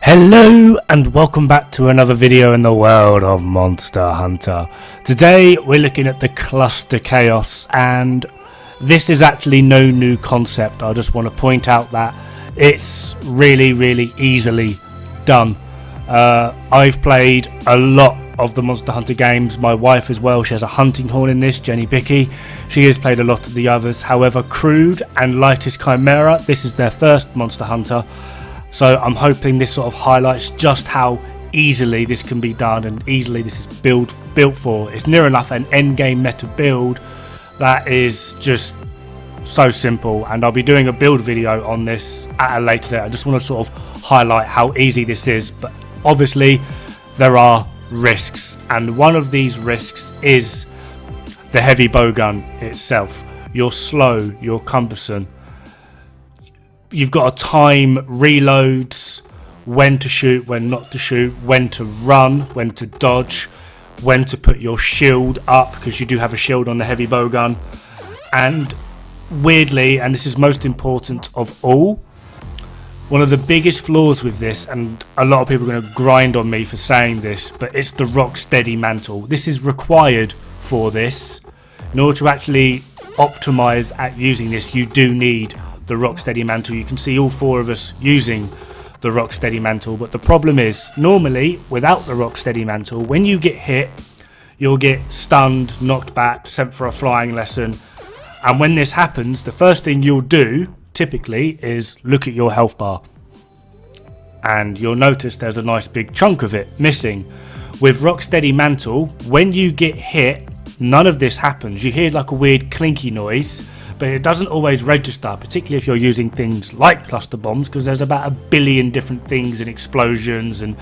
Hello and welcome back to another video in the world of Monster Hunter. Today we're looking at the cluster chaos, and this is actually no new concept. I just want to point out that it's really easily done. I've played a lot of the Monster Hunter games, my wife as well. She has a hunting horn in this, Jenny Bicky. She has played a lot of the others. However, Crude and Lightest Chimera, this is their first Monster Hunter. So I'm hoping this sort of highlights just how easily this can be done and easily this is built for. It's near enough an endgame meta build that is just so simple, and I'll be doing a build video on this at a later date. I just want to sort of highlight how easy this is, but obviously there are risks, and one of these risks is the heavy bowgun itself. You're slow, you're cumbersome. You've got to time reloads, when to shoot, when not to shoot, when to run, when to dodge, when to put your shield up, because you do have a shield on the heavy bowgun. And weirdly, and this is most important of all, one of the biggest flaws with this, and a lot of people are going to grind on me for saying this, but it's the rock steady mantle. This is required for this. In order to actually optimize at using this, you do need the rock steady mantle. You can see all four of us using the rock steady mantle, but the problem is normally without the rock steady mantle, when you get hit you'll get stunned, knocked back, sent for a flying lesson, and when this happens the first thing you'll do typically is look at your health bar, and you'll notice there's a nice big chunk of it missing. With rock steady mantle, when you get hit, none of this happens. You hear like a weird clinky noise, but it doesn't always register, particularly if you're using things like cluster bombs, because there's about 1 billion different things and explosions and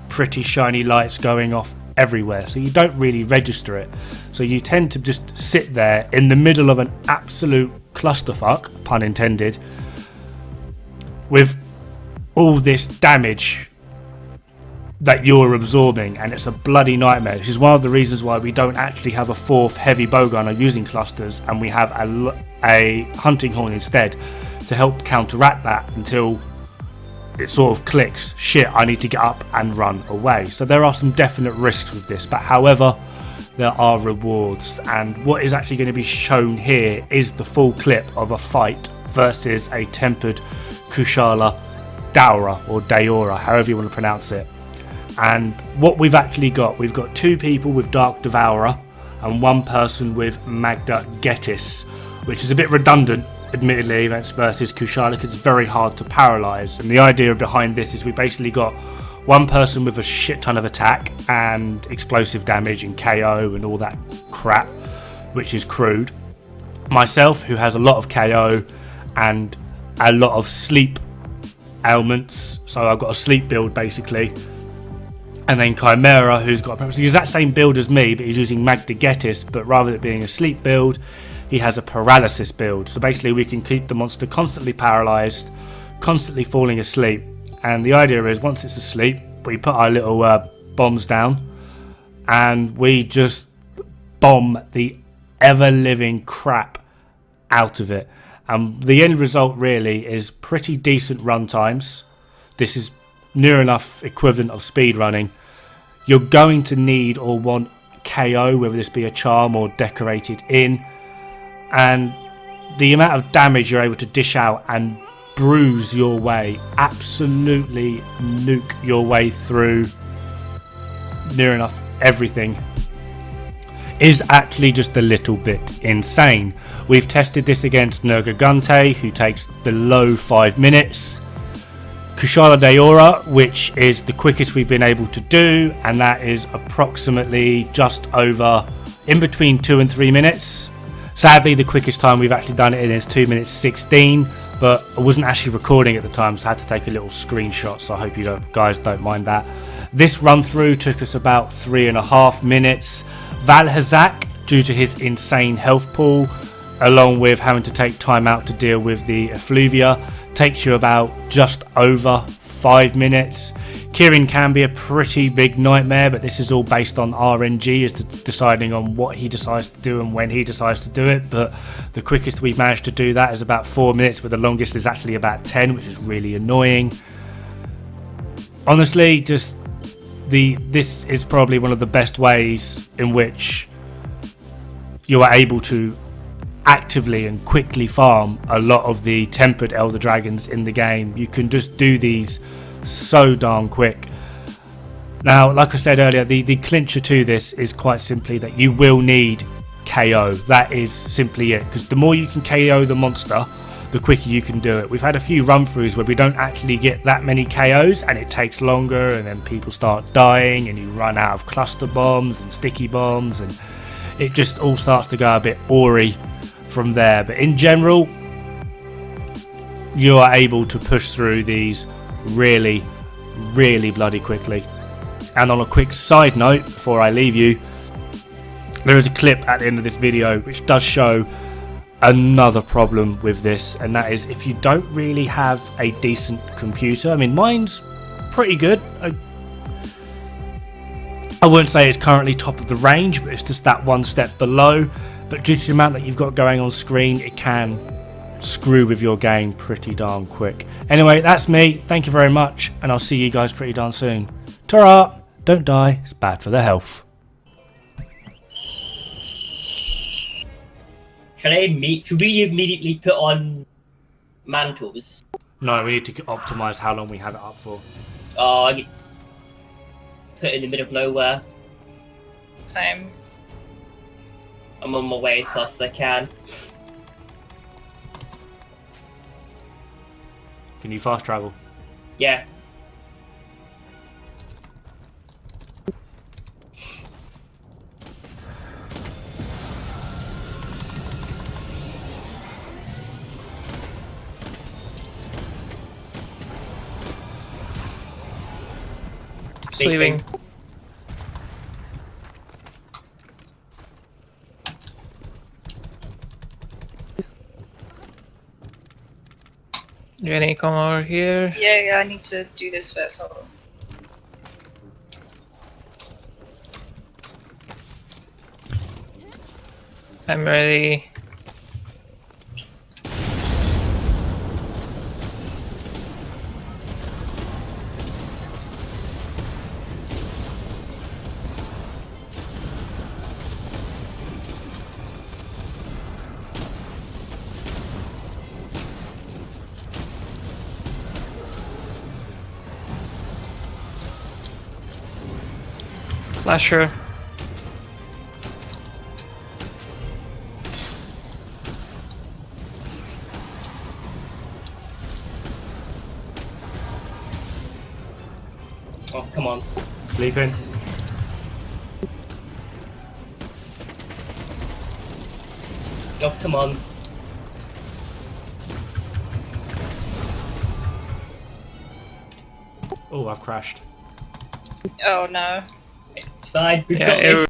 pretty shiny lights going off everywhere, so you don't really register it. So you tend to just sit there in the middle of an absolute clusterfuck, pun intended, with all this damage that you're absorbing, and it's a bloody nightmare. This is one of the reasons why we don't actually have a fourth heavy bowgunner using clusters, and we have a hunting horn instead to help counteract that until it sort of clicks, shit, I need to get up and run away. So there are some definite risks with this, but however there are rewards, and what is actually going to be shown here is the full clip of a fight versus a tempered Kushala Daora, or Daora, however you want to pronounce it. And what we've actually got, we've got two people with Dark Devourer and one person with Magda Getis, which is a bit redundant, admittedly, that's versus Kushala, because it's very hard to paralyze. And the idea behind this is we basically got one person with a shit ton of attack and explosive damage and KO and all that crap, which is Crude. Myself, who has a lot of KO and a lot of sleep ailments, so I've got a sleep build basically. And then Chimera, who's got the exact same build as me, but he's using Magda Getis, but rather than it being a sleep build, he has a paralysis build. So basically we can keep the monster constantly paralyzed, constantly falling asleep. And the idea is once it's asleep, we put our little bombs down and we just bomb the ever-living crap out of it. And the end result really is pretty decent run times. This is near enough equivalent of speed running. You're going to need or want KO, whether this be a charm or decorated in, and the amount of damage you're able to dish out and bruise your way, absolutely nuke your way through near enough everything, is actually just a little bit insane. We've tested this against Nergigante, who takes below 5 minutes. Kushala Daora, which is the quickest we've been able to do, and that is approximately just over in between 2 and 3 minutes. Sadly, the quickest time we've actually done it in is 2 minutes 16, but I wasn't actually recording at the time, so I had to take a little screenshot, so I hope you guys don't mind that. This run through took us about 3.5 minutes. Valhazak, due to his insane health pool, along with having to take time out to deal with the effluvia, takes you about just over 5 minutes. Kirin can be a pretty big nightmare, but this is all based on RNG as to deciding on what he decides to do and when he decides to do it. But the quickest we've managed to do that is about 4 minutes, but the longest is actually about 10, which is really annoying. honestly, just this is probably one of the best ways in which you are able to actively and quickly farm a lot of the tempered elder dragons in the game. You can just do these so darn quick. Now, like I said earlier, the clincher to this is quite simply that you will need KO. That is simply it, because the more you can KO the monster, the quicker you can do it. We've had a few run throughs where we don't actually get that many KOs and it takes longer, and then people start dying and you run out of cluster bombs and sticky bombs, and it just all starts to go a bit awry from there. But in general, you are able to push through these really bloody quickly. And on a quick side note, before I leave you, there is a clip at the end of this video which does show another problem with this, and that is if you don't really have a decent computer. I mean, mine's pretty good. I wouldn't say it's currently top of the range, but it's just that one step below. But due to the amount that you've got going on screen, it can screw with your game pretty darn quick. Anyway, that's me. Thank you very much, and I'll see you guys pretty darn soon. Ta-ra! Don't die, it's bad for the health. Should we immediately put on mantles? No, we need to optimize how long we have it up for. Oh, put it in the middle of nowhere. Same. I'm on my way as fast as I can. Can you fast travel? Yeah. Sleeping. You any come over here? Yeah, I need to do this first. Hold on. I'm ready. Flasher. Oh, come on. Sleeping. Oh, come on. Oh, I've crashed. Oh no. It's fine. We've Yeah, got this.